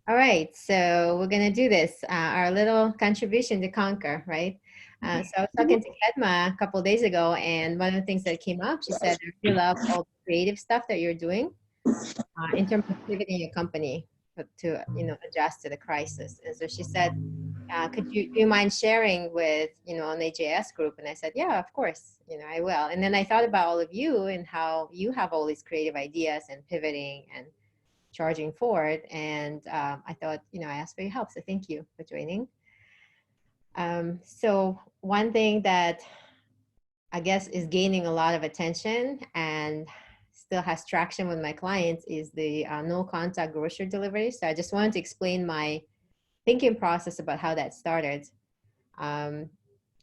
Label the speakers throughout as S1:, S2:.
S1: All right, so we're gonna do this, our little contribution to Conquer, right? So I was talking to Kedma a couple days ago, and one of the things that came up, she said, I really love all the creative stuff that you're doing in terms of pivoting your company to, adjust to the crisis. And so she said, do you mind sharing with, an AGS group? And I said, yeah, of course, I will. And then I thought about all of you and how you have all these creative ideas and pivoting and charging forward. And I thought, I asked for your help. So thank you for joining. So one thing that I guess is gaining a lot of attention and still has traction with my clients is the no contact grocery delivery. So I just wanted to explain my thinking process about how that started. Um,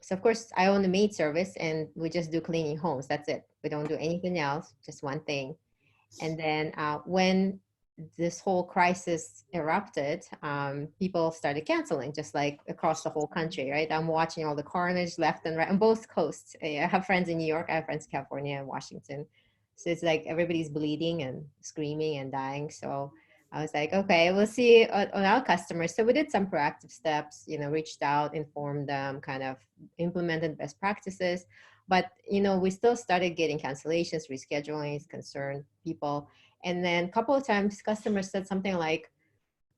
S1: so of course I own the maid service and we just do cleaning homes. That's it. We don't do anything else, just one thing. And then when this whole crisis erupted, people started canceling, just like across the whole country, right? I'm watching all the carnage left and right on both coasts. I have friends in New York, I have friends in California and Washington. So it's like everybody's bleeding and screaming and dying. So I was like, okay, we'll see on our customers. So we did some proactive steps, reached out, informed them, kind of implemented best practices. But, we still started getting cancellations, reschedulings, concerned people. And then a couple of times customers said something like,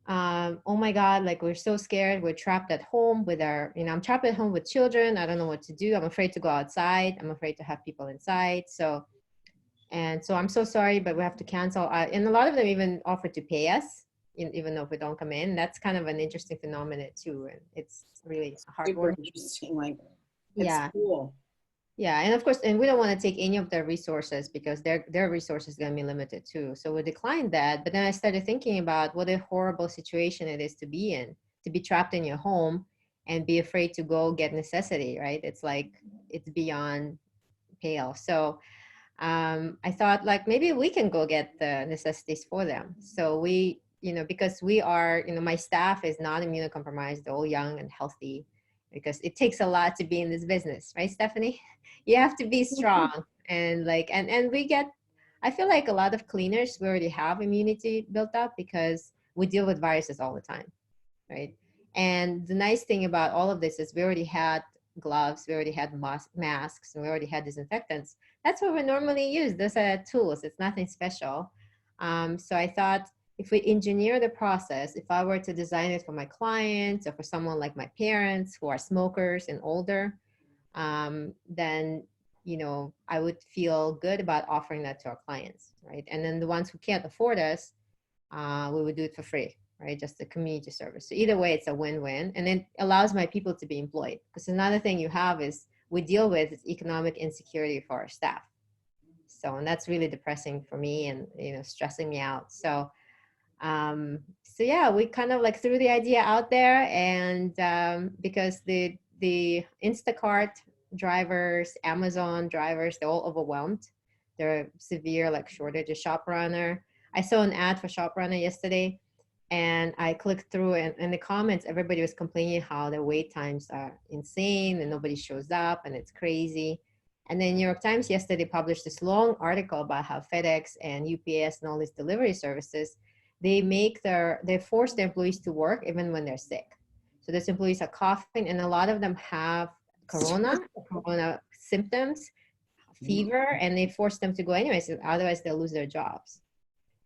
S1: oh my God, like we're so scared. We're trapped at home with I'm trapped at home with children. I don't know what to do. I'm afraid to go outside. I'm afraid to have people inside. So I'm so sorry, but we have to cancel. And a lot of them even offered to pay us, even though if we don't come in. That's kind of an interesting phenomenon too. And it's really
S2: Super
S1: heartwarming.
S2: interesting. Like, it's
S1: Yeah.
S2: cool.
S1: Yeah, and of course, and we don't want to take any of their resources because their resources going to be limited too. So we declined that. But then I started thinking about what a horrible situation it is to be in, to be trapped in your home and be afraid to go get necessity, right? It's like it's beyond pale. So I thought like maybe we can go get the necessities for them. So we, because we are, my staff is not immunocompromised, they're all young and healthy, because it takes a lot to be in this business, right, Stephanie? You have to be strong and like, and we get, I feel like a lot of cleaners, we already have immunity built up because we deal with viruses all the time, right? And the nice thing about all of this is we already had gloves, we already had masks, and we already had disinfectants. That's what we normally use. Those are tools. It's nothing special. So I thought if we engineer the process, if I were to design it for my clients or for someone like my parents who are smokers and older, then I would feel good about offering that to our clients, right? And then the ones who can't afford us, we would do it for free, right? Just a community service. So either way, it's a win-win, and it allows my people to be employed. Because another thing you have is we deal with is economic insecurity for our staff. So, and that's really depressing for me and stressing me out. So yeah, we kind of like threw the idea out there, and because the Instacart drivers, Amazon drivers, they're all overwhelmed. They're severe like shortage of shop runner. I saw an ad for shop runner yesterday, and I clicked through, and in the comments, everybody was complaining how the wait times are insane and nobody shows up and it's crazy. And then New York Times yesterday published this long article about how FedEx and UPS and all these delivery services, they force their employees to work even when they're sick. So those employees are coughing, and a lot of them have corona symptoms, fever, and they force them to go anyways, otherwise they'll lose their jobs.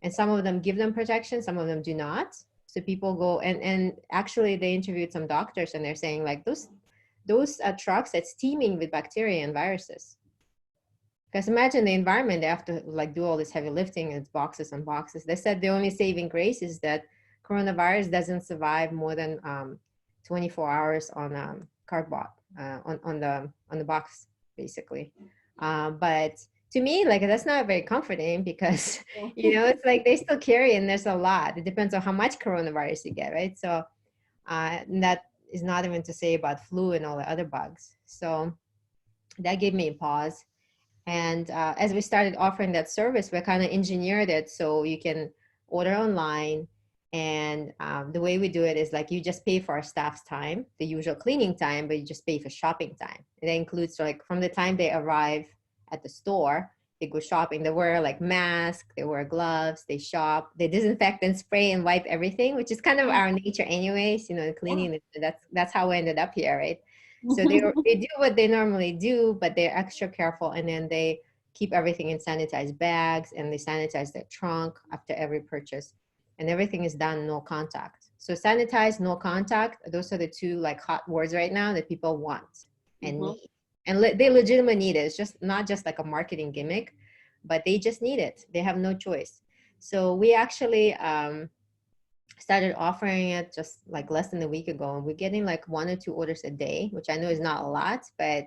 S1: And some of them give them protection, some of them do not. So people go, and actually they interviewed some doctors, and they're saying like those trucks, it's teeming with bacteria and viruses. Because imagine the environment, they have to like do all this heavy lifting, and it's boxes and boxes. They said the only saving grace is that coronavirus doesn't survive more than 24 hours on cardboard, on the box, basically. But to me, like that's not very comforting because it's like they still carry, and there's a lot. It depends on how much coronavirus you get, right? So that is not even to say about flu and all the other bugs. So that gave me a pause. And as we started offering that service, we kind of engineered it so you can order online. And the way we do it is like you just pay for our staff's time, the usual cleaning time, but you just pay for shopping time. And that includes like from the time they arrive at the store, they go shopping, they wear like masks, they wear gloves, they shop, they disinfect and spray and wipe everything, which is kind of our nature anyways, you know, cleaning. That's how we ended up here, right? So they do what they normally do, but they're extra careful, and then they keep everything in sanitized bags, and they sanitize their trunk after every purchase, and everything is done no contact. So sanitize, no contact, those are the two like hot words right now that people want and need. And they legitimately need it. It's just not just like a marketing gimmick, but they just need it. They have no choice. So we actually started offering it just like less than a week ago, and we're getting like 1 or 2 orders a day, which I know is not a lot, but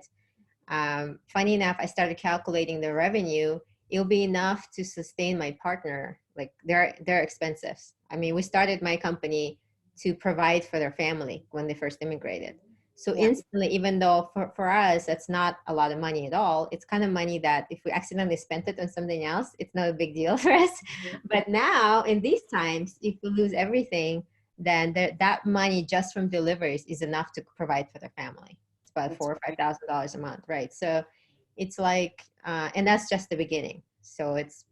S1: funny enough, I started calculating the revenue. It'll be enough to sustain my partner. Like they're expensive. I mean, we started my company to provide for their family when they first immigrated. So instantly, even though for us, that's not a lot of money at all, it's kind of money that if we accidentally spent it on something else, it's not a big deal for us. But now in these times, if we lose everything, then that money just from deliveries is enough to provide for their family. It's about $4,000 or $5,000 a month, right? So it's like, and that's just the beginning. So it's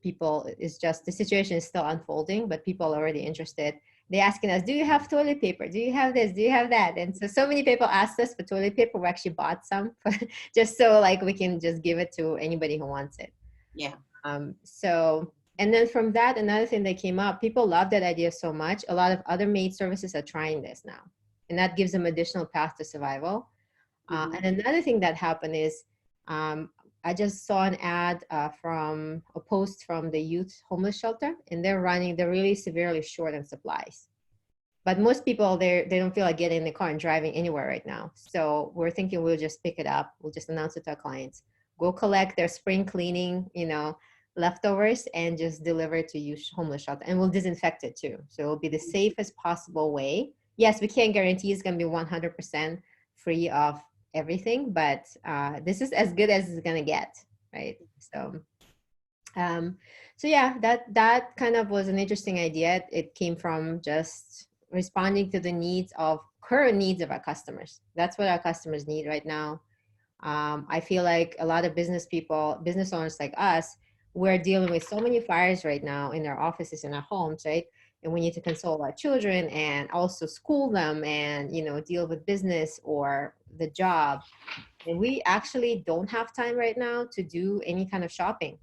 S1: just, the situation is still unfolding, but people are already interested. They're asking us, do you have toilet paper? Do you have this? Do you have that? And so many people asked us for toilet paper. We actually bought some just so like we can just give it to anybody who wants it.
S2: Yeah.
S1: So, and then from that, another thing that came up, people love that idea so much. A lot of other maid services are trying this now, and that gives them additional path to survival. And another thing that happened is I just saw an ad from a post from the youth homeless shelter, and they're really severely short on supplies. But most people, they don't feel like getting in the car and driving anywhere right now. So we're thinking we'll just pick it up. We'll just announce it to our clients. Go collect their spring cleaning, leftovers, and just deliver it to youth homeless shelter. And we'll disinfect it too. So it'll be the safest possible way. Yes, we can't guarantee it's going to be 100% free of everything, but this is as good as it's gonna get, right? So yeah, that kind of was an interesting idea. It came from just responding to the current needs of our customers. That's what our customers need right now. I feel like a lot of business owners like us, we're dealing with so many fires right now in our offices, in our homes, right? And we need to console our children and also school them and, deal with business or the job. And we actually don't have time right now to do any kind of shopping.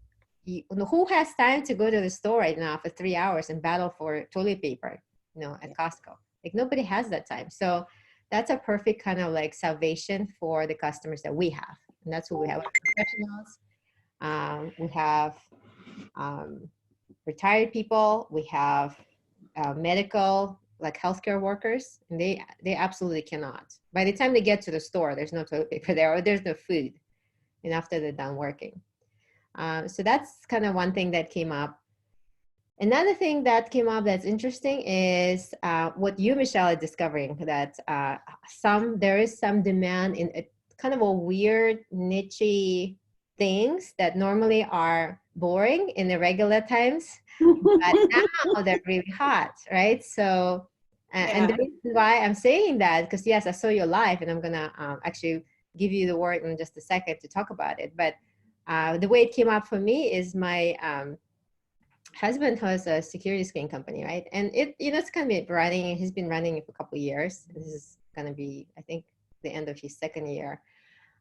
S1: Who has time to go to the store right now for 3 hours and battle for toilet paper, at Costco? Like nobody has that time. So that's a perfect kind of like salvation for the customers that we have. And that's what we have, professionals. We have retired people. We have medical, like healthcare workers, and they absolutely cannot. By the time they get to the store, there's no toilet paper there, or there's no food, and after they're done working. So that's kind of one thing that came up. Another thing that came up that's interesting is what you, Michelle, are discovering, that there is some demand in a kind of a weird niche things that normally are boring in the regular times, but now they're really hot, right? So, and the reason why I'm saying that, because yes, I saw your live, and I'm gonna actually give you the word in just a second to talk about it. But the way it came up for me is my husband has a security screen company, right? And it's gonna be running. He's been running it for a couple of years. This is gonna be, I think, the end of his second year.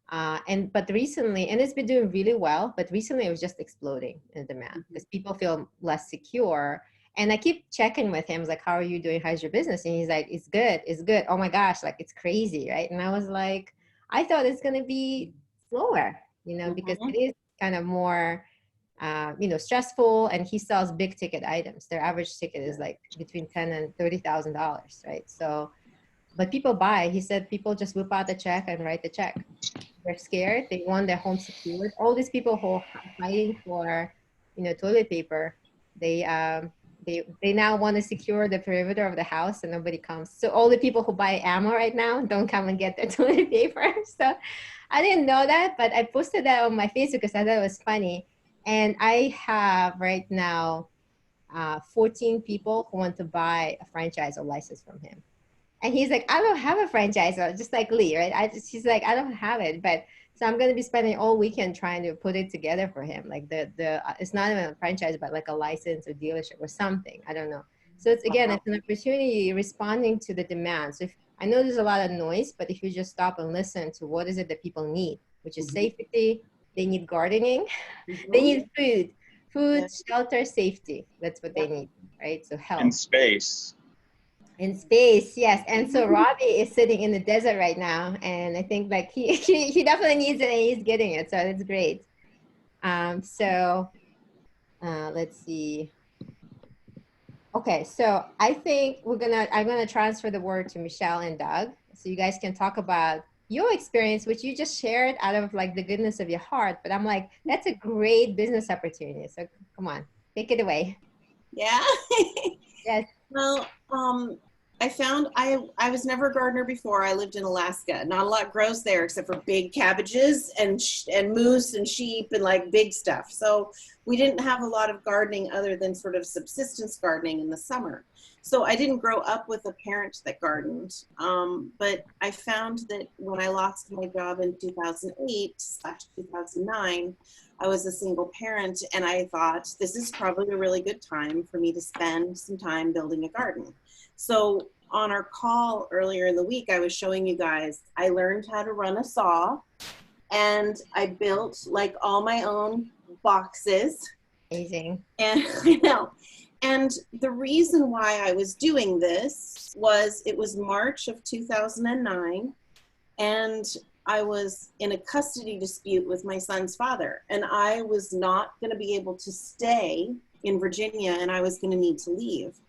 S1: But recently, and it's been doing really well, but recently it was just exploding in demand because people feel less secure. And I keep checking with him, I was like, how are you doing? How's your business? And he's like, it's good. It's good. Oh my gosh, like it's crazy, right? And I was like, I thought it's going to be slower, because it is kind of more, stressful. And he sells big ticket items. Their average ticket is like between $10,000 and $30,000, right? So, but people buy. He said people just whip out the check and write the check. They're scared. They want their home secured. All these people who are fighting for, toilet paper, they now want to secure the perimeter of the house and nobody comes. So all the people who buy ammo right now don't come and get their toilet paper. So I didn't know that, but I posted that on my Facebook because I thought it was funny. And I have right now 14 people who want to buy a franchise or license from him. And he's like, I don't have a franchise, or just like Lee, right? He's like, I don't have it, but so I'm gonna be spending all weekend trying to put it together for him. Like it's not even a franchise, but like a license or dealership or something. I don't know. So it's again, it's an opportunity responding to the demand. So if I know there's a lot of noise, but if you just stop and listen to what is it that people need, which is safety, they need gardening, they need food, shelter, safety. That's what they need, right? So health.
S3: In space.
S1: In space, yes. And so Robbie is sitting in the desert right now, and I think like he definitely needs it, and he's getting it, so it's great. Let's see. Okay, so I think I'm gonna transfer the word to Michelle and Doug, so you guys can talk about your experience, which you just shared out of like the goodness of your heart. But I'm like, that's a great business opportunity. So come on, take it away.
S2: Yeah.
S1: Yes.
S2: Well, I found I was never a gardener before. I lived in Alaska. Not a lot grows there except for big cabbages and moose and sheep and like big stuff. So we didn't have a lot of gardening other than sort of subsistence gardening in the summer. So I didn't grow up with a parent that gardened. But I found that when I lost my job in 2008/2009, I was a single parent, and I thought this is probably a really good time for me to spend some time building a garden. So on our call earlier in the week, I was showing you guys, I learned how to run a saw, and I built like all my own boxes.
S1: Amazing.
S2: And I know. And the reason why I was doing this was it was March of 2009, and I was in a custody dispute with my son's father, and I was not going to be able to stay in Virginia, and I was going to need to leave.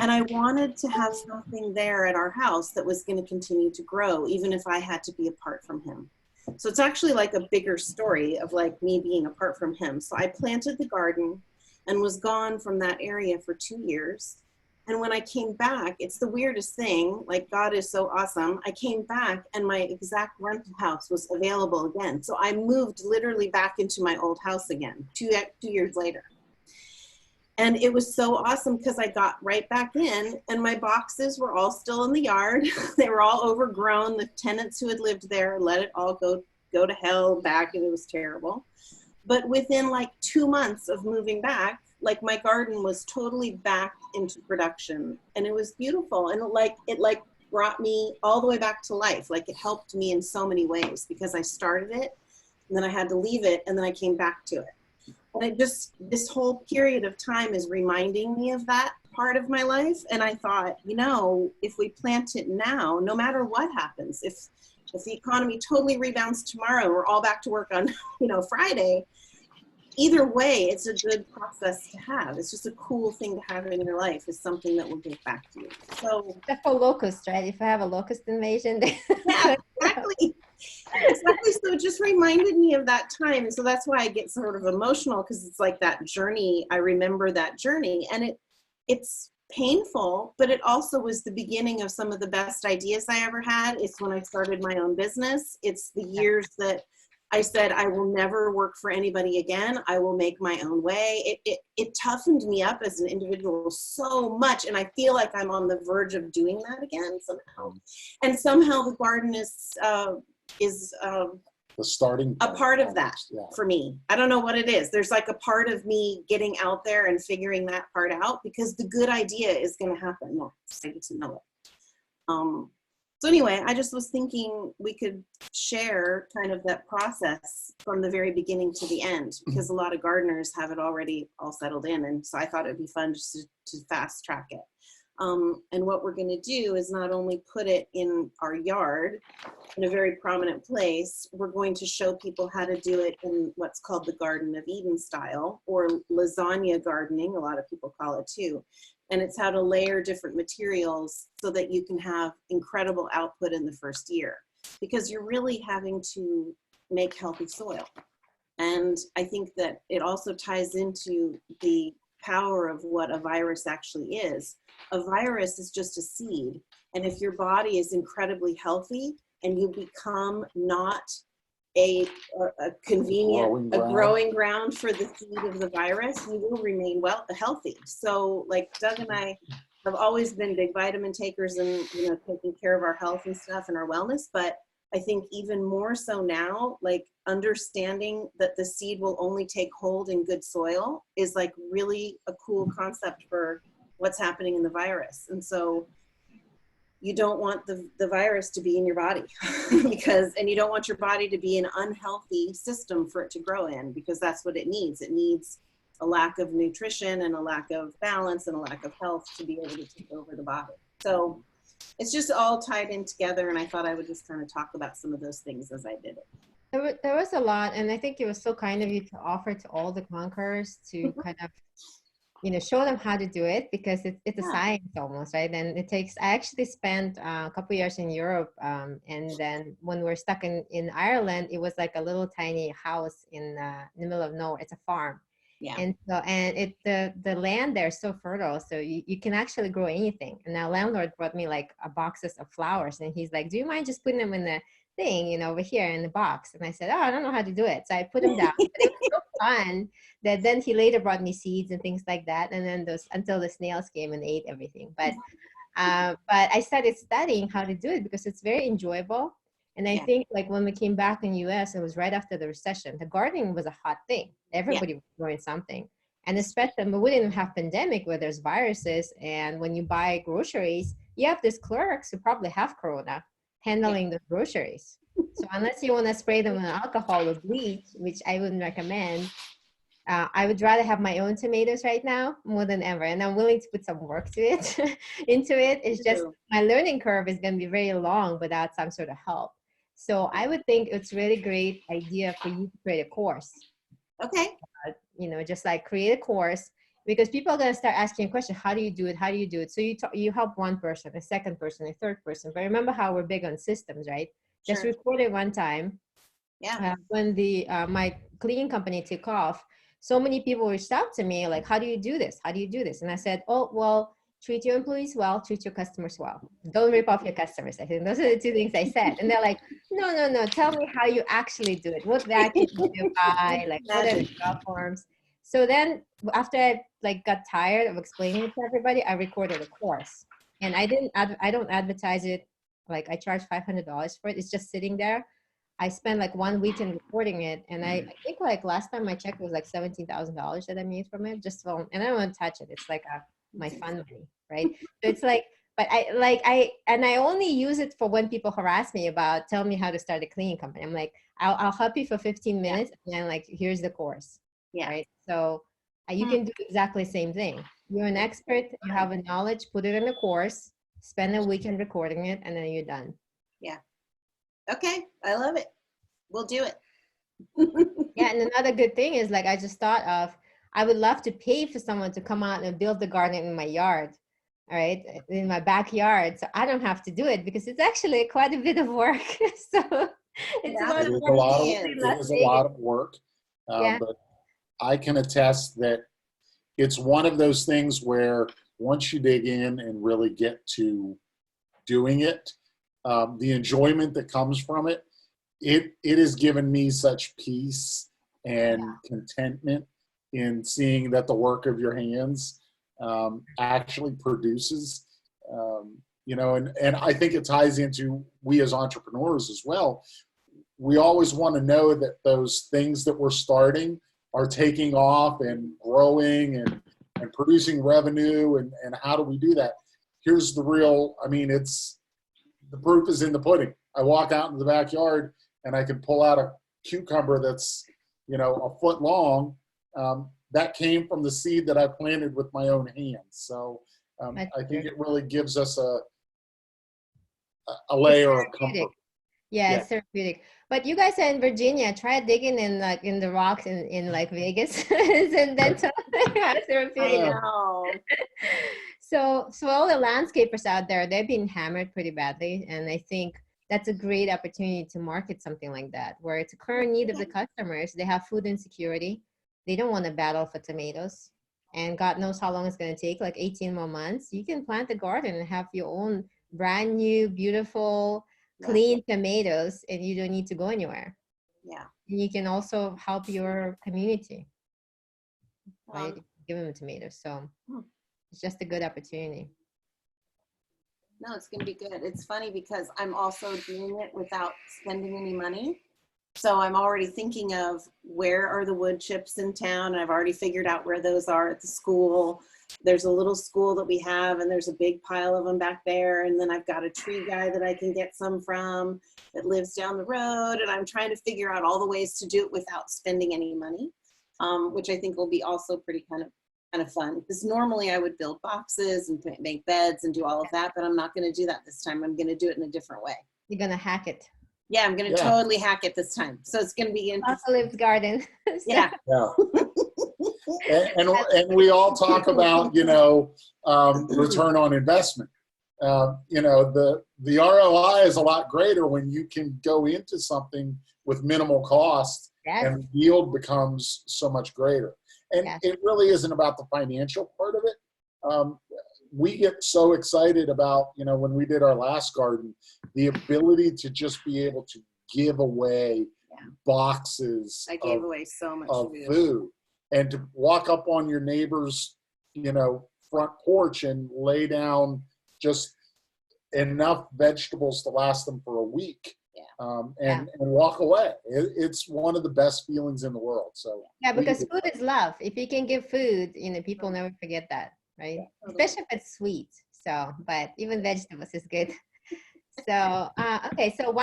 S2: And I wanted to have something there at our house that was going to continue to grow, even if I had to be apart from him. So it's actually like a bigger story of like me being apart from him. So I planted the garden and was gone from that area for 2 years. And when I came back, it's the weirdest thing, like God is so awesome. I came back and my exact rental house was available again. So I moved literally back into my old house again, two years later. And it was so awesome because I got right back in, and my boxes were all still in the yard. They were all overgrown. The tenants who had lived there let it all go to hell back, and it was terrible. But within like 2 months of moving back, like my garden was totally back into production, and it was beautiful. And it brought me all the way back to life. Like it helped me in so many ways because I started it, and then I had to leave it, and then I came back to it. And this whole period of time is reminding me of that part of my life. And I thought, you know, if we plant it now, no matter what happens, if the economy totally rebounds tomorrow, we're all back to work on, Friday, either way, it's a good process to have. It's just a cool thing to have in your life, is something that will give back to you. So
S1: except for locusts, right? If I have a locust invasion.
S2: Yeah, exactly. Exactly. So it just reminded me of that time. And so that's why I get sort of emotional, because it's like that journey. I remember that journey, and it's painful, but it also was the beginning of some of the best ideas I ever had. It's when I started my own business. It's the years that I said, I will never work for anybody again. I will make my own way. It toughened me up as an individual so much. And I feel like I'm on the verge of doing that again somehow. And somehow the garden is
S4: the starting
S2: a part of that
S4: yeah.
S2: For me. I don't know what it is. There's like a part of me getting out there and figuring that part out, because the good idea is going to happen next. I get to know it. So anyway, I just was thinking we could share kind of that process from the very beginning to the end, because a lot of gardeners have it already all settled in. And so I thought it'd be fun just to fast track it. And what we're going to do is not only put it in our yard in a very prominent place, we're going to show people how to do it in what's called the Garden of Eden style, or lasagna gardening, a lot of people call it too. And it's how to layer different materials so that you can have incredible output in the first year, because you're really having to make healthy soil. And I think that it also ties into the power of what a virus actually is. A virus is just a seed. And if your body is incredibly healthy and you become not a convenient, growing ground for the seed of the virus, you will remain healthy. So like Doug and I have always been big vitamin takers and, you know, taking care of our health and stuff and our wellness. But I think even more so now, like understanding that the seed will only take hold in good soil is like really a cool concept for what's happening in the virus. And so you don't want the virus to be in your body because, and you don't want your body to be an unhealthy system for it to grow in, because that's what it needs. It needs a lack of nutrition and a lack of balance and a lack of health to be able to take over the body. So it's just all tied in together. And I thought I would just kind of talk about some of those things as I did it.
S1: There was a lot, and I think it was so kind of you to offer to all the conquerors to kind of, you know, show them how to do it, because it's a science almost, right? And it takes, I actually spent a couple years in Europe, and then when we're stuck in Ireland, it was like a little tiny house in the middle of nowhere. It's a farm.
S2: Yeah.
S1: And so, and the land there is so fertile, so you can actually grow anything. And now landlord brought me like a boxes of flowers, and he's like, do you mind just putting them in the thing, you know, over here in the box? And I said, oh, I don't know how to do it. So I put them down. But it was so fun that then he later brought me seeds and things like that. And then those, until the snails came and ate everything. But I started studying how to do it because it's very enjoyable. And I think like when we came back in US, it was right after the recession. The gardening was a hot thing. Everybody was growing something. And especially we didn't have pandemic where there's viruses. And when you buy groceries, you have these clerks who probably have corona handling the groceries. So unless you want to spray them with alcohol or bleach, which I wouldn't recommend, I would rather have my own tomatoes right now more than ever. And I'm willing to put some work to it, into it. It's just my learning curve is going to be very long without some sort of help. So I would think it's really great idea for you to create a course.
S2: Okay.
S1: You know, just like create a course, because people are going to start asking a question, how do you do it? How do you do it? So you help one person, a second person, a third person. But remember how we're big on systems, right? Just record it one time.
S2: Yeah.
S1: When the my cleaning company took off, so many people reached out to me like, how do you do this? How do you do this? And I said, oh, well, treat your employees well, treat your customers well. Don't rip off your customers. I think those are the two things I said. And they're like, no, tell me how you actually do it. What vacuum do you buy? Like, what are the job forms? So then after I like got tired of explaining it to everybody, I recorded a course. And I don't advertise it. Like I charge $500 for it. It's just sitting there. I spent like 1 weekend recording it, and I think like last time I checked it was like $17,000 that I made from it, just from, and I don't want to touch it. It's like my fun money, right? So it's like, but I only use it for when people harass me about tell me how to start a cleaning company. I'm like, I'll help you for 15 minutes, and then like here's the course, right? So you can do exactly the same thing. You're an expert, you have a knowledge, put it in a course, spend a weekend recording it, and then you're done.
S2: Yeah. Okay, I love it. We'll do it.
S1: Yeah, and another good thing is like I just thought of, I would love to pay for someone to come out and build the garden in my yard, all right, in my backyard, so I don't have to do it, because it's actually quite a bit of work. So it's a lot of work.
S3: It is a lot of work, but I can attest that it's one of those things where once you dig in and really get to doing it, the enjoyment that comes from it, it has given me such peace and contentment in seeing that the work of your hands actually produces, you know, and I think it ties into we as entrepreneurs as well. We always want to know that those things that we're starting are taking off and growing and producing revenue, and how do we do that? Here's the real, I mean, the proof is in the pudding. I walk out into the backyard and I can pull out a cucumber that's, you know, a foot long. That came from the seed that I planted with my own hands. So I think it really gives us a layer of comfort.
S1: Yeah, it's therapeutic. But you guys are in Virginia. Try digging in like in the rocks in like Vegas, and that's therapeutic. So all the landscapers out there, they've been hammered pretty badly, and I think that's a great opportunity to market something like that, where it's a current need of the customers. They have food insecurity. They don't want to battle for tomatoes, and God knows how long it's going to take, like 18 more months. You can plant a garden and have your own brand new, beautiful, clean tomatoes, and you don't need to go anywhere.
S2: Yeah.
S1: And you can also help your community, right? Give them tomatoes. So it's just a good opportunity.
S2: No, it's going to be good. It's funny because I'm also doing it without spending any money. So I'm already thinking of where are the wood chips in town. And I've already figured out where those are at the school. There's a little school that we have, and there's a big pile of them back there. And then I've got a tree guy that I can get some from that lives down the road. And I'm trying to figure out all the ways to do it without spending any money, which I think will be also pretty kind of fun. Because normally I would build boxes and make beds and do all of that, but I'm not going to do that this time. I'm going to do it in a different way.
S1: You're going to hack it.
S2: Yeah, I'm going to totally hack it this time. So it's going to be interesting.
S1: Apocalypse garden.
S2: Yeah.
S3: And we all talk about, return on investment. The ROI is a lot greater when you can go into something with minimal cost, and the yield becomes so much greater. And it really isn't about the financial part of it. We get so excited about, when we did our last garden, the ability to just be able to give away boxes
S2: I gave away so much
S3: of food, and to walk up on your neighbor's, front porch and lay down just enough vegetables to last them for a week. And walk away. It's one of the best feelings in the world. So
S1: because food is love. If you can give food, people never forget that, right? Especially if it's sweet. So, but even vegetables is good. So, okay. So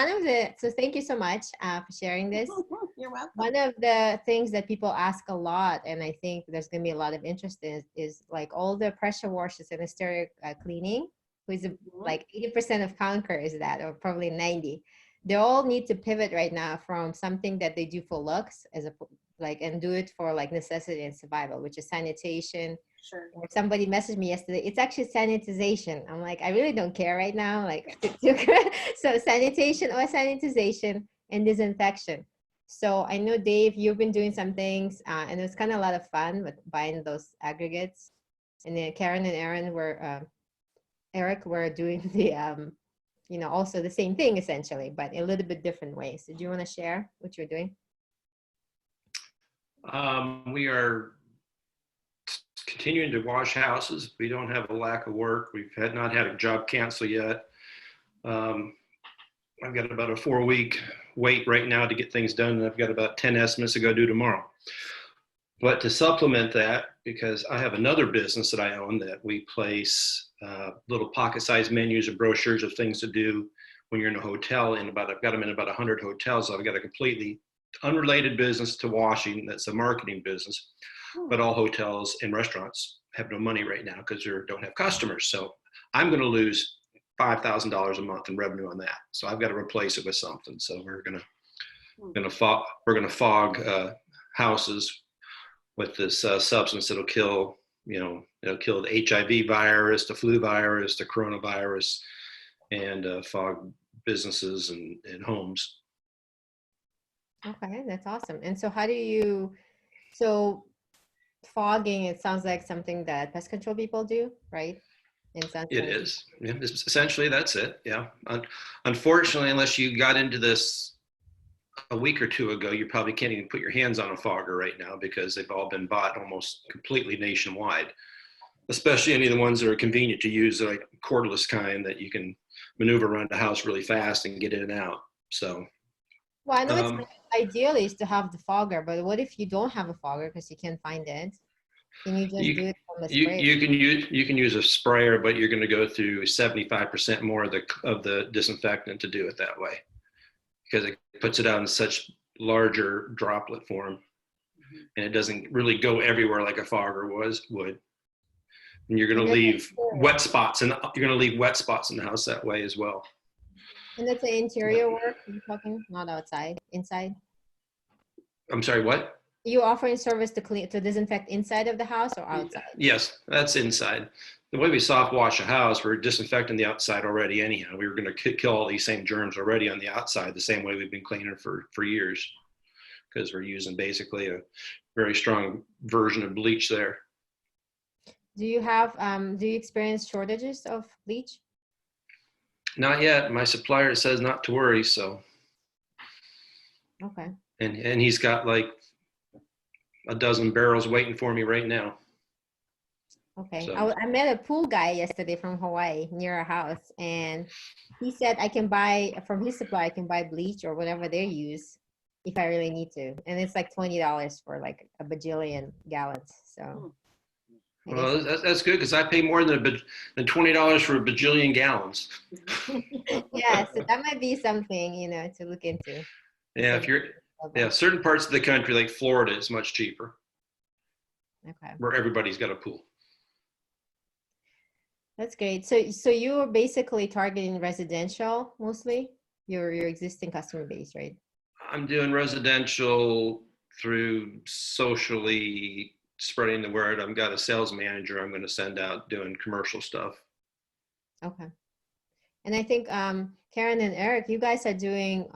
S1: so thank you so much for sharing this.
S2: You're welcome.
S1: One of the things that people ask a lot, and I think there's going to be a lot of interest in, is like all the pressure washers and exterior cleaning, which is like 80% of Conquer is that, or probably 90. They all need to pivot right now from something that they do for looks and do it for like necessity and survival, which is sanitation.
S2: Sure.
S1: Or somebody messaged me yesterday, it's actually sanitization. I'm like, I really don't care right now. Like, so sanitation or sanitization and disinfection. So I know, Dave, you've been doing some things, and it was kind of a lot of fun with buying those aggregates. And then Karen and Eric were doing the also the same thing essentially, but a little bit different ways. So do you want to share what you're doing?
S4: We are continuing to wash houses. We don't have a lack of work. We've not had a job cancel yet. I've got about a 4-week wait right now to get things done, and I've got about 10 estimates to go do tomorrow. But to supplement that, because I have another business that I own that we place little pocket-sized menus or brochures of things to do when you're in a hotel. I've got them in about 100 hotels. So I've got a completely unrelated business to washing that's a marketing business. But all hotels and restaurants have no money right now because they don't have customers. So I'm going to lose $5,000 a month in revenue on that. So I've got to replace it with something. So we're going to fog houses with this substance that'll kill, it'll kill the HIV virus, the flu virus, the coronavirus, and fog businesses and homes.
S1: Okay, that's awesome. And so fogging, it sounds like something that pest control people do, right?
S4: It is. Yeah, essentially, that's it. Yeah. Unfortunately, unless you got into this a week or two ago, you probably can't even put your hands on a fogger right now because they've all been bought almost completely nationwide, especially any of the ones that are convenient to use, like cordless kind that you can maneuver around the house really fast and get in and out. So.
S1: Well, I know it's ideally is to have the fogger, but what if you don't have a fogger because you can't find it? Can you just do it from a sprayer?
S4: You can use a sprayer, but you're going to go through 75% more of the disinfectant to do it that way, because it puts it out in such larger droplet form, and it doesn't really go everywhere like a fogger would. And you're going to leave wet spots, and you're going to leave wet spots in the house that way as well.
S1: And that's the interior work you're talking, not outside, inside?
S4: I'm sorry, what?
S1: You offering service to disinfect inside of the house or outside?
S4: Yes, that's inside. The way we soft wash a house, we're disinfecting the outside already anyhow. We were going to kill all these same germs already on the outside, the same way we've been cleaning for years, because we're using basically a very strong version of bleach there.
S1: Do you experience shortages of bleach?
S4: Not yet. My supplier says not to worry, so.
S1: Okay.
S4: And he's got like a dozen barrels waiting for me right now.
S1: Okay.
S4: So
S1: I met a pool guy yesterday from Hawaii near our house, and he said I can buy from his supply, I can buy bleach or whatever they use if I really need to. And it's like $20 for like a bajillion gallons. So I guess
S4: well, that's good because I pay more than $20 for a bajillion gallons.
S1: yeah, so that might be something, to look into.
S4: Yeah, if you're certain parts of the country like Florida is much cheaper.
S1: Okay.
S4: Where everybody's got a pool.
S1: That's great. So you're basically targeting residential mostly, your existing customer base, right?
S4: I'm doing residential through socially spreading the word. I've got a sales manager I'm going to send out doing commercial stuff.
S1: Okay. And I think Karen and Eric, you guys are doing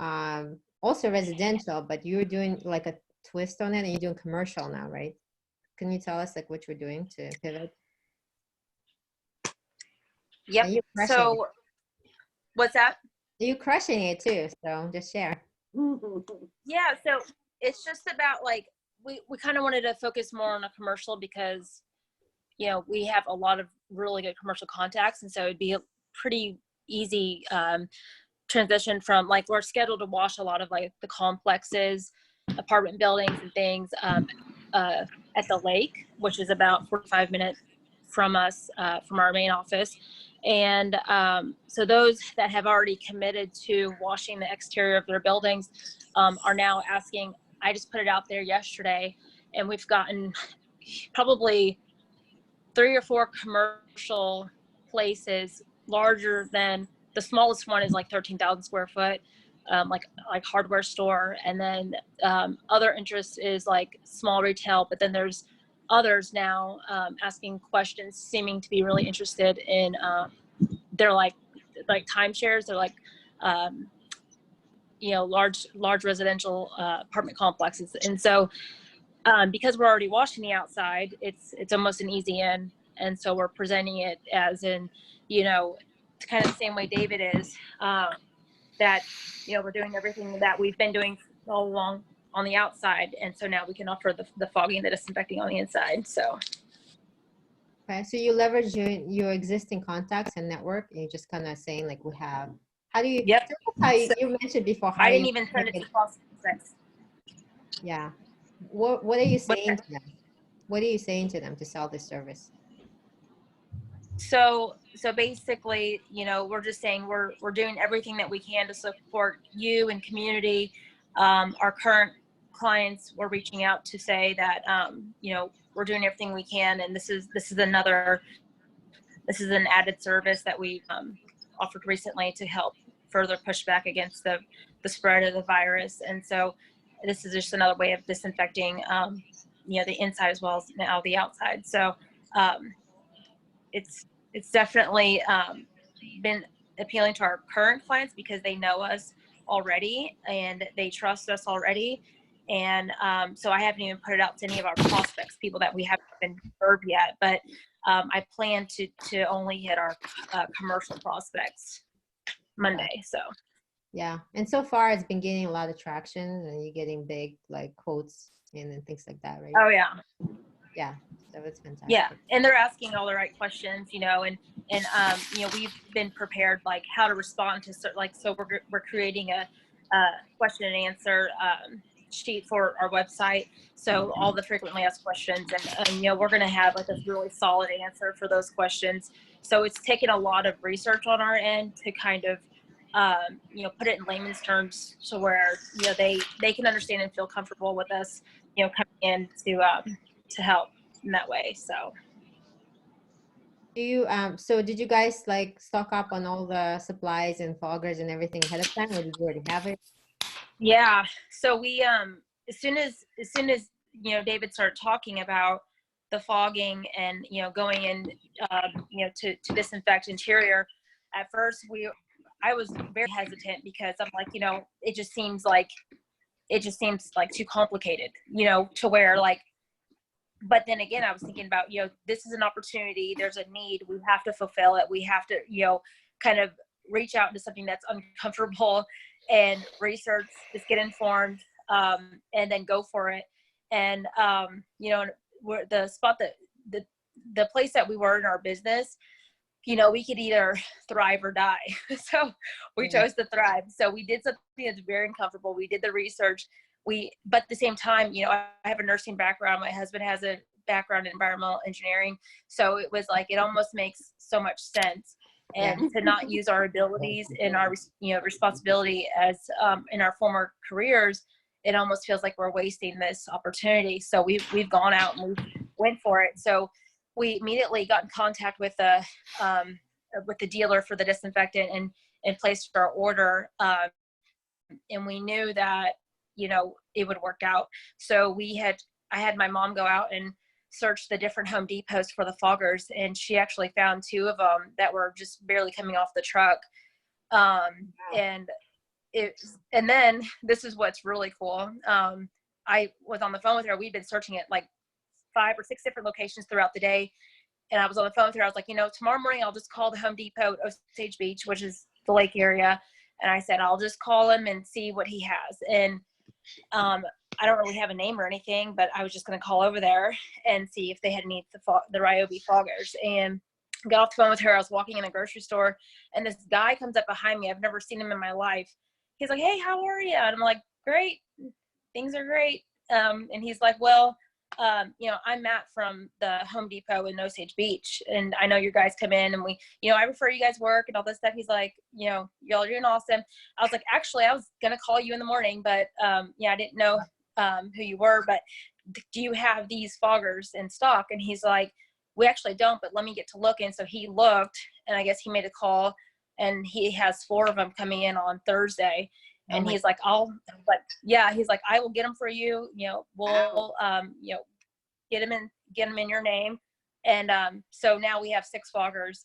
S1: also residential, but you're doing like a twist on it, and you're doing commercial now, right? Can you tell us like what you're doing to pivot?
S5: Yep.
S1: And you're crushing
S5: So what's that?
S1: it. You're crushing it too. So just share.
S5: Yeah. So it's just about like, we kind of wanted to focus more on a commercial because, we have a lot of really good commercial contacts. And so it'd be a pretty easy transition from like, we're scheduled to wash a lot of like the complexes, apartment buildings and things at the lake, which is about 45 minutes from us, from our main office. And so those that have already committed to washing the exterior of their buildings are now asking. I just put it out there yesterday, and we've gotten probably 3 or 4 commercial places larger than the smallest one is like 13,000 square foot, like hardware store. And then other interest is like small retail, but then there's others now asking questions, seeming to be really interested in they're like timeshares. They're like large residential apartment complexes. And so because we're already washing the outside, it's almost an easy in. And so we're presenting it as in, kind of the same way David is, that we're doing everything that we've been doing all along on the outside, and so now we can offer the fogging and the disinfecting on the inside. So
S1: Okay, so you leverage your existing contacts and network, and you're just kind of saying like we have. How do you?
S5: Yep.
S1: How you mentioned before. How
S5: I didn't even send it to prospects.
S1: Yeah. What are you saying to them? What are you saying to them to sell this service?
S5: So basically, we're just saying we're doing everything that we can to support you and community. Our current clients, we're reaching out to say that we're doing everything we can, and this is an added service that we offered recently to help further push back against the spread of the virus. And so this is just another way of disinfecting the inside as well as now the outside. So it's definitely been appealing to our current clients because they know us already and they trust us already. And so I haven't even put it out to any of our prospects, people that we haven't been served yet, but I plan to only hit our commercial prospects Monday. So
S1: yeah, and so far it's been gaining a lot of traction, and you're getting big like quotes and things like that, right?
S5: oh yeah,
S1: so it's fantastic.
S5: yeah, and they're asking all the right questions, and we've been prepared like how to respond to so we're creating a question and answer sheet for our website, so all the frequently asked questions, and we're going to have like a really solid answer for those questions. So it's taken a lot of research on our end to kind of put it in layman's terms to where they can understand and feel comfortable with us coming in to help in that way. So
S1: do you so did you guys like stock up on all the supplies and foggers and everything ahead of time, or did you already have it?
S5: Yeah, so we as soon as David started talking about the fogging and going in to disinfect interior, at first I was very hesitant because I'm like, it just seems like too complicated, to where like, but then again, I was thinking about, this is an opportunity, there's a need, we have to fulfill it. We have to, kind of reach out into something that's uncomfortable and research, just get informed, and then go for it. And, we're the spot that the place that we were in our business, you know, we could either thrive or die. So we chose to thrive. So we did something that's very uncomfortable. We did the research. But at the same time, you know, I have a nursing background. My husband has a background in environmental engineering. So it was like, it almost makes so much sense. And to not use our abilities and our, you know, responsibility as in our former careers, it almost feels like we're wasting this opportunity. So we've gone out and we went for it. So we immediately got in contact with the dealer for the disinfectant and placed our order. And we knew that, you know, it would work out. So I had my mom go out and search the different Home Depots for the foggers, and she actually found 2 of them that were just barely coming off the truck. And then this is what's really cool. I was on the phone with her. We'd been searching at like 5 or 6 different locations throughout the day. And I was on the phone with her. I was like, you know, tomorrow morning I'll just call the Home Depot at Osage Beach, which is the lake area. And I said, I'll just call him and see what he has. And I don't really have a name or anything, but I was just going to call over there and see if they had any of the Ryobi foggers. And got off the phone with her. I was walking in a grocery store, and this guy comes up behind me. I've never seen him in my life. He's like, hey, how are you? And I'm like, great. Things are great. And he's like, well, you know, I'm Matt from the Home Depot in Osage Beach, and I know your guys come in and we, you know, I refer you guys work and all this stuff. He's like, you know, y'all are doing awesome. I was like, actually, I was going to call you in the morning, but yeah, I didn't know who you were, but do you have these foggers in stock? And he's like, we actually don't, but let me get to looking. So he looked, and I guess he made a call, and he has 4 of them coming in on Thursday. And he's like, he's like, I will get them for you. You know, we'll, you know, get them in your name. And so now we have 6 foggers.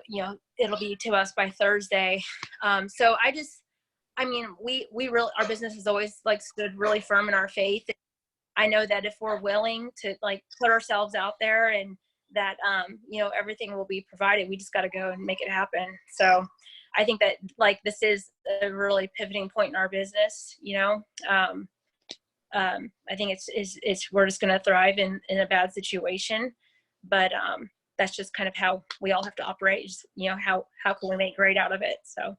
S5: You know, it'll be to us by Thursday. So I mean, we really, our business has always like stood really firm in our faith. I know that if we're willing to like put ourselves out there, and that, you know, everything will be provided, we just got to go and make it happen. So I think that like, this is a really pivoting point in our business, you know. I think it's we're just going to thrive in a bad situation, but that's just kind of how we all have to operate. Just, you know, how can we make great out of it? So.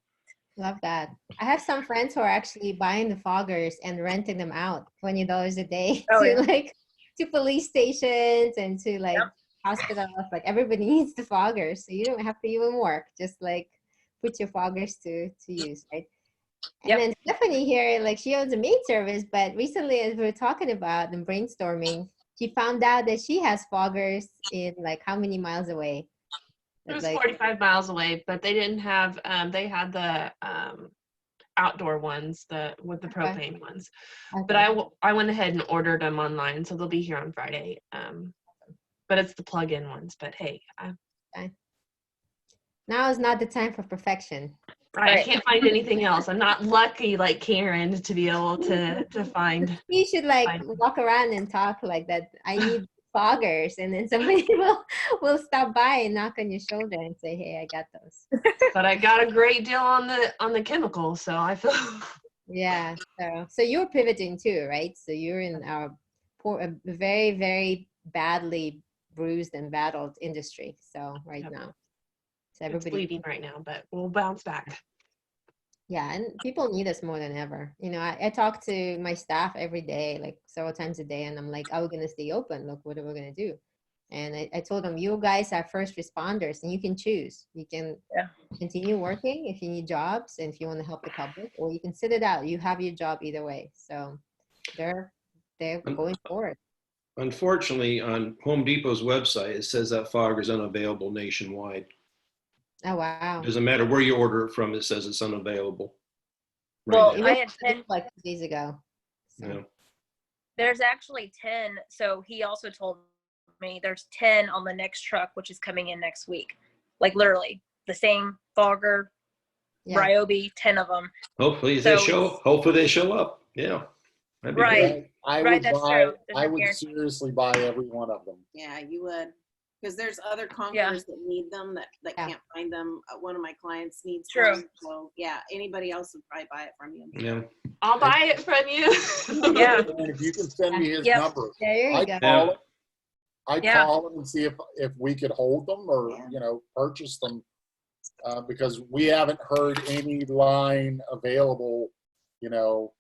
S1: Love that. I have some friends who are actually buying the foggers and renting them out $20 a day like to police stations and to like hospitals. Like everybody needs the foggers, so you don't have to even work. Just like put your foggers to use, right? And then Stephanie here, like she owns a maid service, but recently as we were talking about and brainstorming, she found out that she has foggers in like how many miles away?
S6: It was
S1: like
S6: 45 miles away, but they didn't have, they had the outdoor ones, with the propane ones.
S1: Okay.
S6: But I went ahead and ordered them online, so they'll be here on Friday. But it's the plug-in ones, but hey.
S1: Okay. Now is not the time for perfection.
S6: Right. I can't find anything else. I'm not lucky like Karen to be able to find.
S1: You should like walk around and talk like that. I need foggers, and then somebody will stop by and knock on your shoulder and say, hey, I got those.
S6: But I got a great deal on the chemicals, so I feel.
S1: Yeah. So you're pivoting too, right? So you're in a very, very badly bruised and battled industry. So now. So
S6: It's bleeding right now, but we'll bounce back.
S1: Yeah, and people need us more than ever. You know, I talk to my staff every day, like several times a day, and I'm like, are we going to stay open? Look, what are we going to do? And I told them, you guys are first responders, and you can choose. You can continue working if you need jobs and if you want to help the public, or you can sit it out. You have your job either way. So they're going forward.
S4: Unfortunately, on Home Depot's website, it says that fogger is unavailable nationwide.
S1: Oh, wow.
S4: It doesn't matter where you order it from, it says it's unavailable.
S5: Well, I had 10
S1: like 2 days ago. So.
S4: Yeah.
S5: There's actually 10. So he also told me there's 10 on the next truck, which is coming in next week. Like literally the same fogger, Ryobi, 10 of them.
S4: Hopefully they show up. Yeah.
S5: Right.
S3: I would seriously buy every one of them.
S2: Yeah, you would. Because there's other Conquerors that need them that can't find them. One of my clients needs them. So yeah, anybody else would probably buy it from you.
S4: Yeah.
S6: I'll buy it from you.
S3: And if you can send me his number,
S1: there you go.
S3: Call him, I'd
S5: Yeah.
S3: call them and see if we could hold them or,
S2: Yeah.
S3: you know, purchase them, because we haven't heard any line available, you know,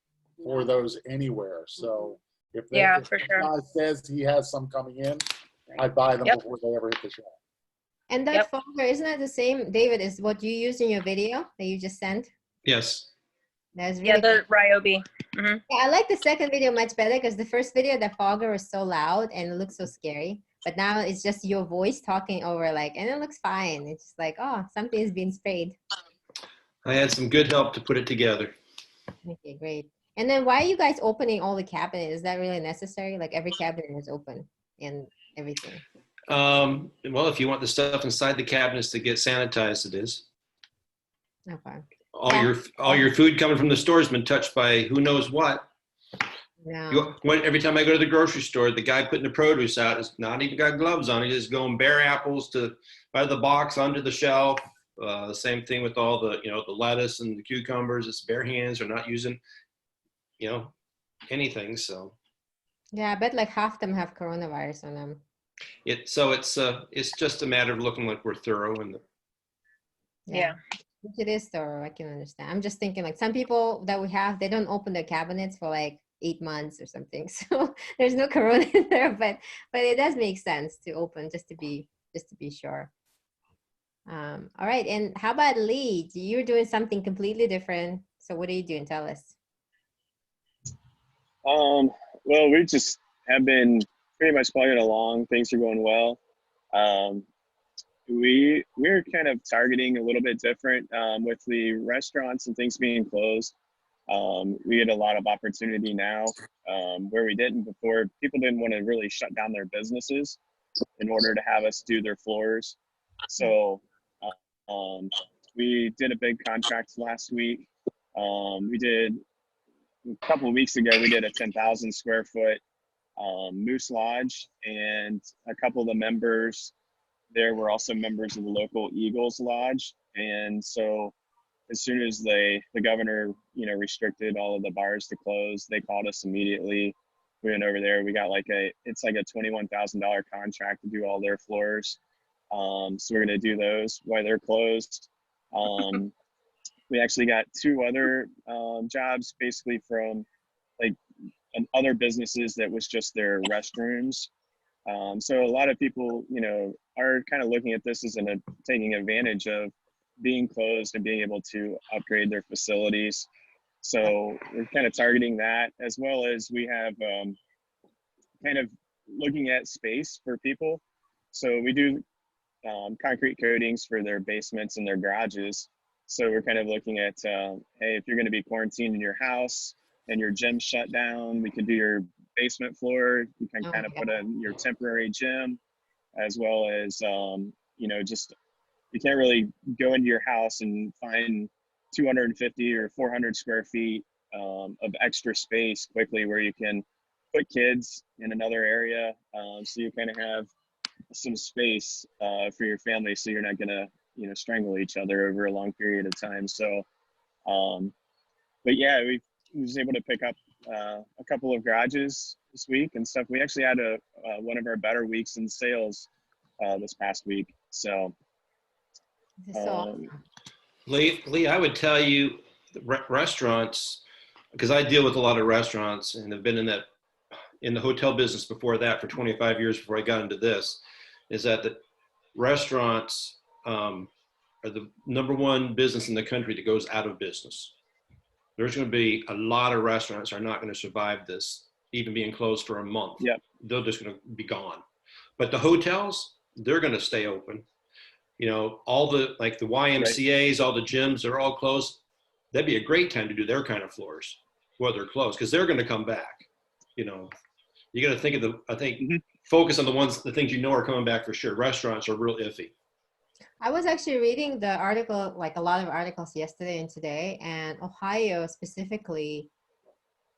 S3: for those anywhere. So if
S5: Yeah,
S3: if
S5: for
S3: the
S5: sure.
S3: guy says he has some coming in, I'd buy them
S5: Yep.
S3: before they ever hit the shelf.
S1: And that
S5: Yep.
S1: folder, isn't that the same, David, is what you used in your video that you just sent?
S4: Yes.
S1: That's
S5: Yeah,
S1: really
S5: the Ryobi.
S1: Yeah, I like the second video much better because the first video, the fogger was so loud and it looks so scary. But now it's just your voice talking over like, and it looks fine. It's just like, oh, something is being sprayed.
S4: I had some good help to put it together.
S1: Okay, great. And then why are you guys opening all the cabinets? Is that really necessary? Like every cabinet is open and everything.
S4: Well, if you want the stuff inside the cabinets to get sanitized, it is.
S1: Okay.
S4: All your food coming from the store has been touched by who knows what.
S1: No.
S4: Every time I go to the grocery store, the guy putting the produce out has not even got gloves on. He's just going bare apples out of the box onto the shelf. The same thing with all the, you know, the lettuce and the cucumbers. It's bare hands. They're not using, you know, anything. So
S1: Yeah, I bet like half them have coronavirus on them.
S4: it's just a matter of looking like we're thorough and
S5: Yeah.
S1: Which it is thorough, I can understand. I'm just thinking like some people that we have, they don't open their cabinets for like 8 months or something. So there's no corona in there, but it does make sense to open just to be sure. All right, and how about Lee? You're doing something completely different. So what are you doing? Tell us.
S7: Well, we just have been pretty much plugging along. Things are going well. We're kind of targeting a little bit different with the restaurants and things being closed. We get a lot of opportunity now where we didn't before. People didn't want to really shut down their businesses in order to have us do their floors. So we did a big contract last week. We did a couple of weeks ago. We did a 10,000 square foot Moose Lodge, and a couple of the members there were also members of the local Eagles Lodge. And so as soon as the governor, you know, restricted all of the bars to close, they called us immediately. We went over there. We got it's like a $21,000 contract to do all their floors. So we're going to do those while they're closed. We actually got 2 other jobs basically from like other businesses that was just their restrooms. So a lot of people, you know, are kind of looking at this as taking advantage of being closed and being able to upgrade their facilities. So we're kind of targeting that, as well as we have kind of looking at space for people. So we do concrete coatings for their basements and their garages. So we're kind of looking at, hey, if you're going to be quarantined in your house and your gym shut down, we can do your basement floor. You can kind of put in your temporary gym, as well as, you know, just, you can't really go into your house and find 250 or 400 square feet of extra space quickly where you can put kids in another area. So you kind of have some space for your family, so you're not going to, you know, strangle each other over a long period of time. So, but yeah, we was able to pick up a couple of garages this week and stuff. We actually had one of our better weeks in sales this past week. So,
S4: Lee, I would tell you restaurants, because I deal with a lot of restaurants and have been in the hotel business before that for 25 years before I got into this, is that the restaurants are the #1 business in the country that goes out of business. There's going to be a lot of restaurants are not going to survive this, even being closed for a month.
S7: Yep.
S4: They're just going to be gone. But the hotels, they're going to stay open. You know, all the, like the YMCAs, all the gyms, they're all closed. That'd be a great time to do their kind of floors while they're closed, because they're going to come back. You know, you got to think of focus on the things you know are coming back for sure. Restaurants are real iffy.
S1: I was actually reading the article, like a lot of articles yesterday and today, and Ohio specifically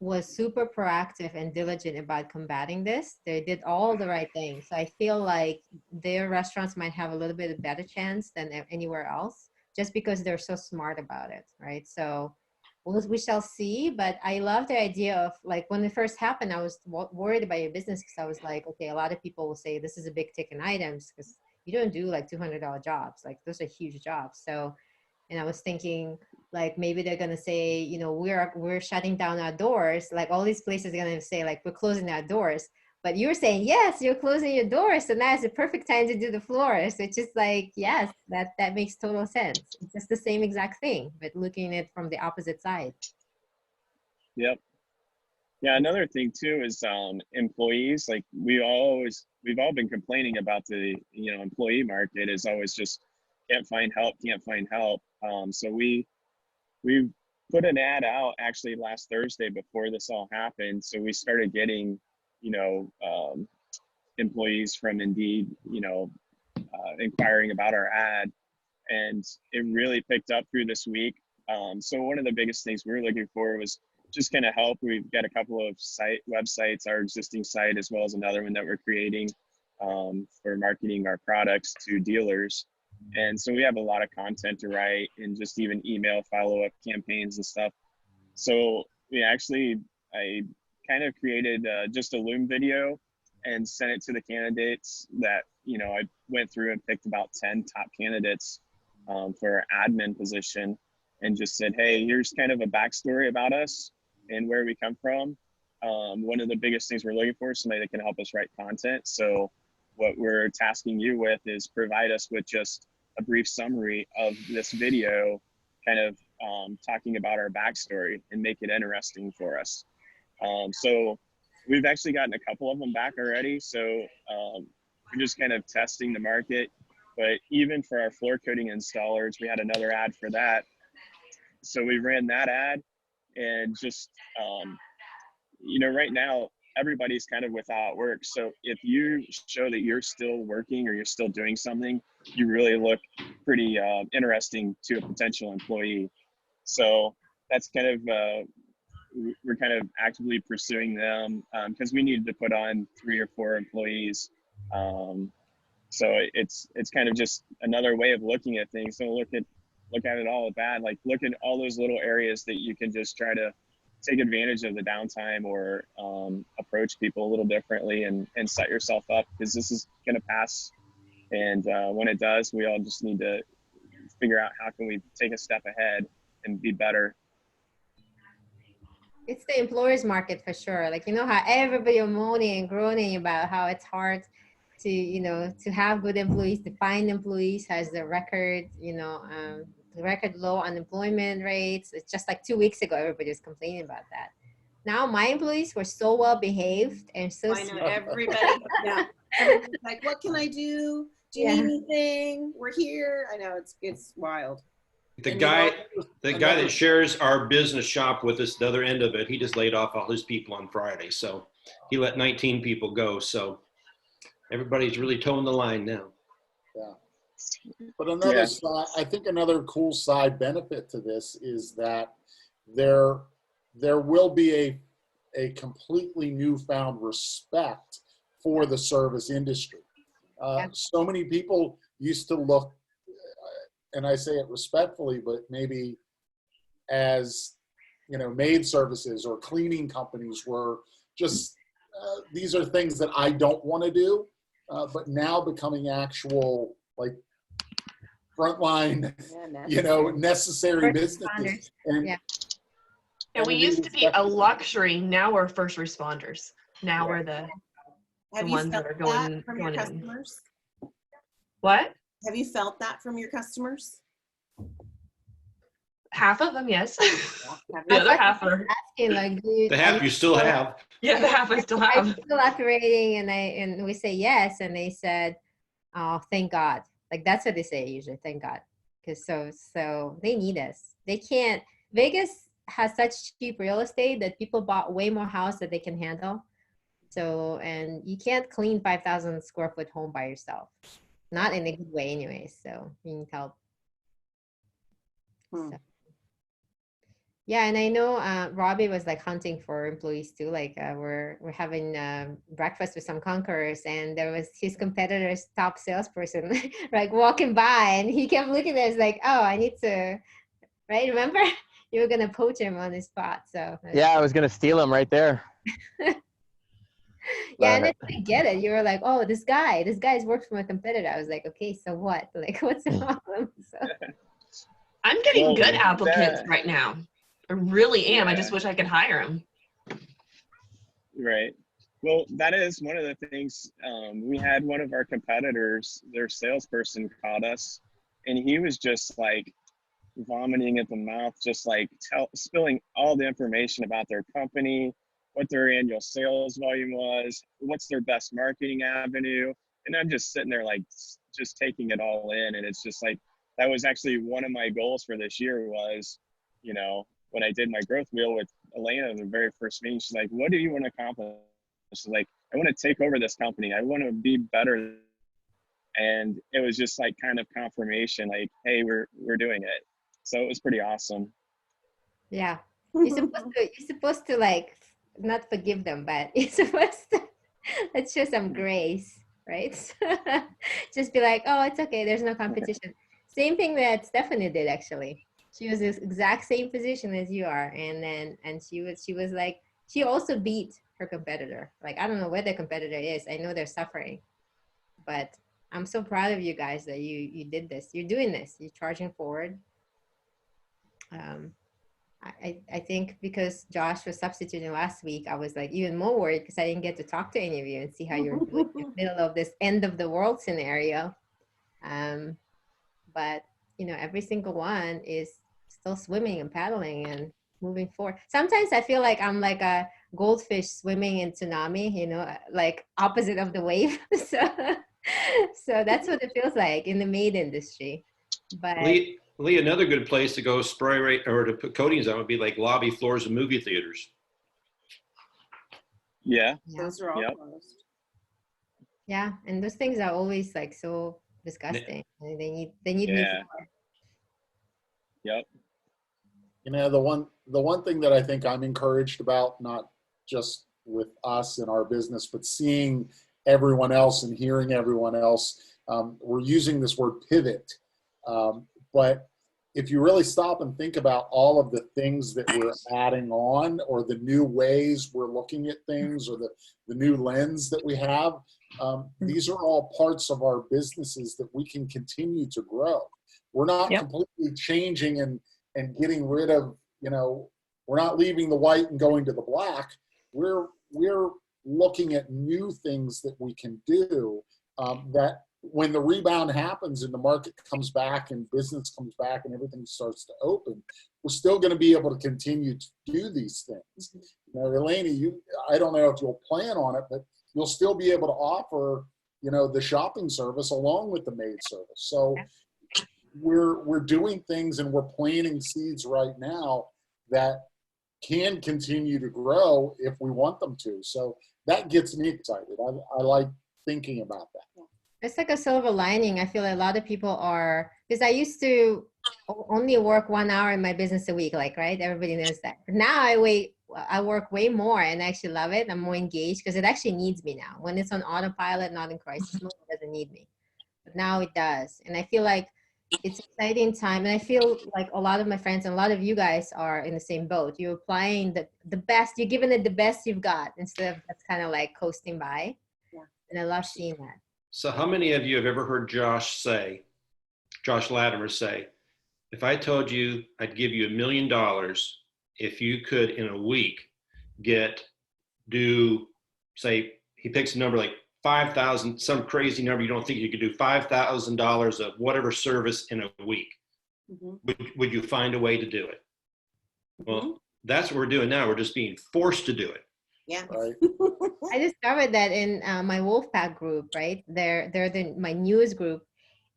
S1: was super proactive and diligent about combating this. They did all the right things. So I feel like their restaurants might have a little bit of better chance than anywhere else, just because they're so smart about it, right? So we shall see. But I love the idea of like when it first happened, I was worried about your business because I was like, okay, a lot of people will say this is a big ticket items because you don't do like $200 jobs. Like those are huge jobs. So, and I was thinking like maybe they're gonna say, you know, we're shutting down our doors. Like all these places are gonna say like we're closing our doors. But you're saying, yes, you're closing your doors. So now it's the perfect time to do the floors. It's just like, yes, that makes total sense. It's just the same exact thing, but looking at it from the opposite side.
S7: Yep. Yeah, another thing too is employees. Like we've all been complaining about the employee market is always just can't find help. So we put an ad out actually last Thursday before this all happened. So we started getting employees from Indeed inquiring about our ad, and it really picked up through this week. So one of the biggest things we were looking for was just kind of help. We've got a couple of websites, our existing site, as well as another one that we're creating for marketing our products to dealers. And so we have a lot of content to write and just even email follow-up campaigns and stuff. So I kind of created just a Loom video and sent it to the candidates that, I went through and picked about 10 top candidates for our admin position and just said, hey, here's kind of a backstory about us and where we come from. One of the biggest things we're looking for is somebody that can help us write content. So what we're tasking you with is provide us with just a brief summary of this video, kind of talking about our backstory and make it interesting for us. So we've actually gotten a couple of them back already. So we're just kind of testing the market. But even for our floor coating installers, we had another ad for that. So we ran that ad and just, right now, everybody's kind of without work. So if you show that you're still working or you're still doing something, you really look pretty interesting to a potential employee. So that's kind of, we're kind of actively pursuing them because we needed to put on 3 or 4 employees. So it's kind of just another way of looking at things. Don't look at it all bad. Like look at all those little areas that you can just try to take advantage of the downtime or approach people a little differently and set yourself up, because this is going to pass. And when it does, we all just need to figure out how can we take a step ahead and be better.
S1: It's the employer's market for sure. Like, how everybody are moaning and groaning about how it's hard to, to have good employees, to find employees, has the record, record low unemployment rates. It's just like 2 weeks ago, everybody was complaining about that. Now my employees were so well behaved and so
S2: I know everybody. Yeah. Everybody's like, what can I do? Do you need anything? We're here. I know it's wild.
S4: The guy that shares our business shop with us, the other end of it, he just laid off all his people on Friday. So he let 19 people go. So everybody's really towing the line now.
S3: Yeah. But another side, I think another cool side benefit to this is that there will be a completely newfound respect for the service industry. So many people used to look, and I say it respectfully, but maybe as, maid services or cleaning companies were just, these are things that I don't want to do, but now becoming actual, like, frontline, necessary businesses. And
S6: we used to be a luxury. Now we're first responders. Now we're the ones that are going in.
S2: Customers?
S6: What?
S2: Have you felt that from your customers?
S6: Half of them, yes. The other half are
S1: asking, like,
S4: the half you still have.
S6: Yeah, the half I still have.
S1: I'm still operating, and we say yes, and they said, "Oh, thank God." Like that's what they say usually. Thank God, because so they need us. They can't. Vegas has such cheap real estate that people bought way more house that they can handle. So, and you can't clean 5,000 square foot home by yourself. Not in a good way anyway, so you need help. So. Yeah, and I know Robbie was like hunting for employees too. Like we're having breakfast with some Conquerors, and there was his competitor's top salesperson like walking by, and he kept looking at us like, oh, I need to, right? Remember? you were gonna poach him on the spot. So
S8: yeah, I was gonna steal him right there.
S1: yeah, and then I get it. You were like, oh, this guy's worked for a competitor. I was like, okay, so what? Like, what's the problem? So
S6: I'm getting
S7: Well,
S6: good applicants
S7: that-
S6: right now. I really am. I
S7: Yeah.
S6: just wish I could hire them.
S7: Right. Well, that is one of the things. We had one of our competitors, their salesperson called us, and he was just like vomiting at the mouth, just like spilling all the information about their company, what their annual sales volume was, what's their best marketing avenue. And I'm just sitting there like just taking it all in. And it's just like, that was actually one of my goals for this year was, you know, when I did my growth wheel with Elena in the very first meeting, she's like, what do you want to accomplish? She's like, I want to take over this company. I want to be better. And it was just like kind of confirmation, like, hey, we're doing it. So it was pretty awesome.
S1: yeah, you're supposed to like not forgive them, but you're supposed to let's show some grace, right? Just be like, oh, it's okay. There's no competition. Same thing that Stephanie did actually. She was this exact same position as you are, and she was like, she also beat her competitor. Like, I don't know where the competitor is. I know they're suffering, but I'm so proud of you guys that you did this. You're doing this. You're charging forward. I think because Josh was substituting last week, I was like even more worried because I didn't get to talk to any of you and see how you're doing in the middle of this end of the world scenario. But you know, every single one is still swimming and paddling and moving forward. Sometimes I feel like I'm like a goldfish swimming in tsunami, you know, like opposite of the wave. So that's what it feels like in the maid industry. But
S4: Lee, another good place to go spray right or to put coatings on would be like lobby floors of movie theaters.
S7: Yeah.
S2: Those are all
S7: Yep.
S2: closed.
S1: yeah, and those things are always like so disgusting. And they need new
S7: Yeah.
S1: floor.
S7: Yep.
S3: You know, the one thing that I think I'm encouraged about, not just with us and our business, but seeing everyone else and hearing everyone else, we're using this word pivot. But if you really stop and think about all of the things that we're adding on or the new ways we're looking at things or the new lens that we have, these are all parts of our businesses that we can continue to grow. We're not completely changing and getting rid of, you know, we're not leaving the white and going to the black. We're looking at new things that we can do that when the rebound happens and the market comes back and business comes back and everything starts to open, we're still going to be able to continue to do these things. You know, Elena, I don't know if you'll plan on it, but you'll still be able to offer, you know, the shopping service along with the maid service. So we're doing things and we're planting seeds right now that can continue to grow if we want them to. So that gets me excited. I like thinking about that.
S1: It's like a silver lining. I feel like a lot of people are, because I used to only work 1 hour in my business a week, like, right? Everybody knows that. But now I work way more and I actually love it. I'm more engaged because it actually needs me now. When it's on autopilot, not in crisis mode, it doesn't need me. But now it does. And I feel like it's exciting time. And I feel like a lot of my friends and a lot of you guys are in the same boat. You're applying the best, you're giving it the best you've got instead of that's kind of like coasting by. Yeah. And I love seeing that.
S4: So how many of you have ever heard Josh Latimer say, if I told you I'd give you $1 million if you could in a week say he picks a number like 5,000, some crazy number you don't think you could do, $5,000 of whatever service in a week. Would you find a way to do it? Well, that's what we're doing now. We're just being forced to do it.
S2: Yeah.
S3: Right.
S1: I discovered that in my Wolfpack group, right? They're my newest group.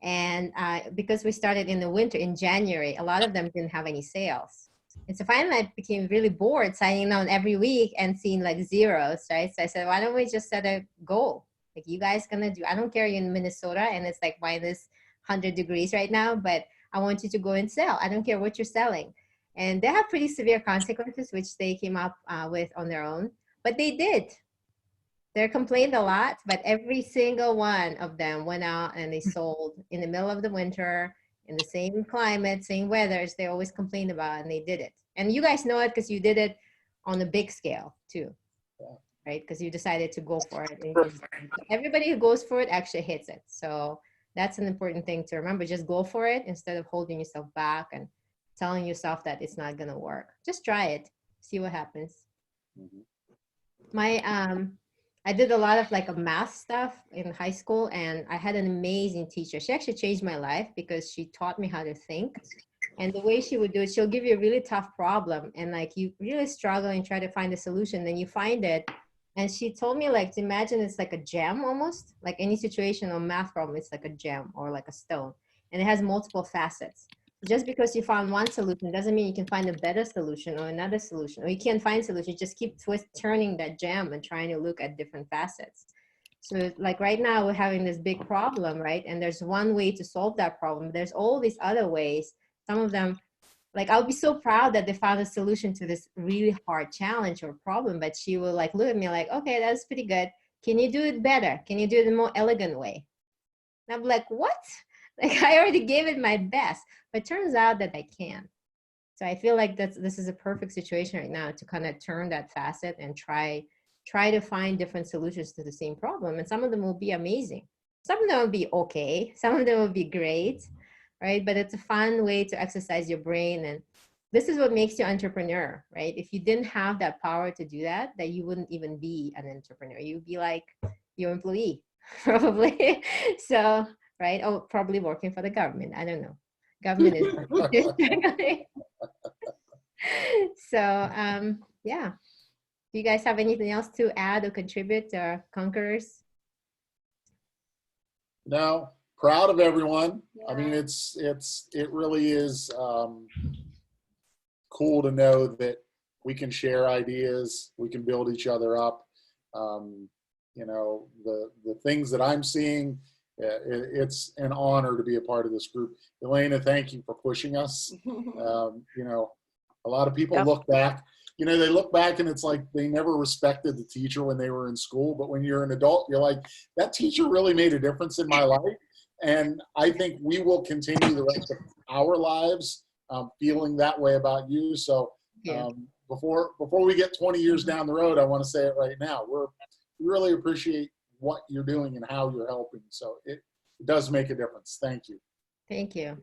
S1: And because we started in the winter, in January, a lot of them didn't have any sales. And so finally I became really bored signing on every week and seeing like zeros, right? So I said, why don't we just set a goal? Like you guys gonna do, I don't care, you're in Minnesota and it's like minus 100 degrees right now, but I want you to go and sell. I don't care what you're selling. And they have pretty severe consequences, which they came up with on their own. But they did. They complained a lot, but every single one of them went out and they sold in the middle of the winter, in the same climate, same weathers they always complained about, and they did it. And you guys know it because you did it on a big scale too,
S3: Yeah.
S1: right? Because you decided to go for it. Everybody who goes for it actually hits it. So that's an important thing to remember. Just go for it instead of holding yourself back and telling yourself that it's not going to work. Just try it. See what happens. I did a lot of like a math stuff in high school, and I had an amazing teacher. She actually changed my life because she taught me how to think. And the way she would do it, she'll give you a really tough problem, and like you really struggle and try to find a solution, then you find it. And she told me like to imagine it's like a gem almost, like any situation or math problem, it's like a gem or like a stone, and it has multiple facets. Just because you found one solution doesn't mean you can find a better solution or another solution, or you can't find a solution. Just keep turning that gem and trying to look at different facets. So like right now we're having this big problem, right? And there's one way to solve that problem. There's all these other ways. Some of them, like I'll be so proud that they found a solution to this really hard challenge or problem, but she will like look at me like, okay, that's pretty good. Can you do it better? Can you do it in a more elegant way? And I'm like, what? Like I already gave it my best, but it turns out that I can. So I feel like this is a perfect situation right now to kind of turn that facet and try to find different solutions to the same problem. And some of them will be amazing. Some of them will be okay. Some of them will be great, right? But it's a fun way to exercise your brain. And this is what makes you an entrepreneur, right? If you didn't have that power to do that, that you wouldn't even be an entrepreneur. You'd be like your employee, probably. So, right? Oh, probably working for the government. I don't know. Government is so yeah. Do you guys have anything else to add or contribute to Conquerors?
S3: No, proud of everyone.
S5: Yeah.
S3: I mean, it really is cool to know that we can share ideas, we can build each other up. You know, the things that I'm seeing, it's an honor to be a part of this group. Elena, thank you for pushing us. You know, a lot of people look back, you know, they look back and it's like they never respected the teacher when they were in school. But when you're an adult, you're like, that teacher really made a difference in my life. And I think we will continue the rest of our lives feeling that way about you. So before we get 20 years down the road, I want to say it right now. We really appreciate what you're doing and how you're helping. So it does make a difference. Thank you.
S1: Thank you.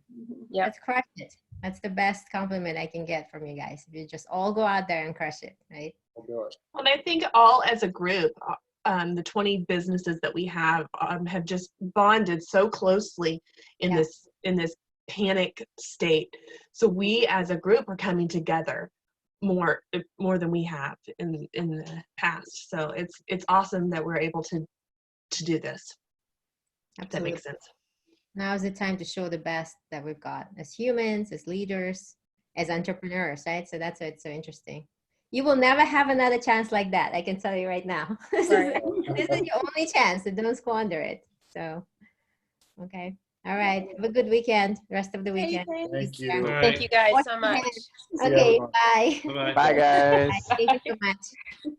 S5: Yeah.
S1: Let's crush it. That's the best compliment I can get from you guys. If you just all go out there and crush it, right?
S3: We'll do it.
S6: Well, I think all as a group, the 20 businesses that we have just bonded so closely in this panic state. So we as a group are coming together more than we have in the past. So it's awesome that we're able to do this. If that makes sense.
S1: Now is the time to show the best that we've got as humans, as leaders, as entrepreneurs, right? So that's why it's so interesting. You will never have another chance like that. I can tell you right now. This is your only chance, so don't squander it. So, okay. All right. Have a good weekend. Rest of the weekend.
S3: Thank you.
S4: Right.
S5: Thank you guys so much.
S1: Okay. Bye.
S4: Bye-bye.
S8: Bye, guys.
S1: Thank you so much.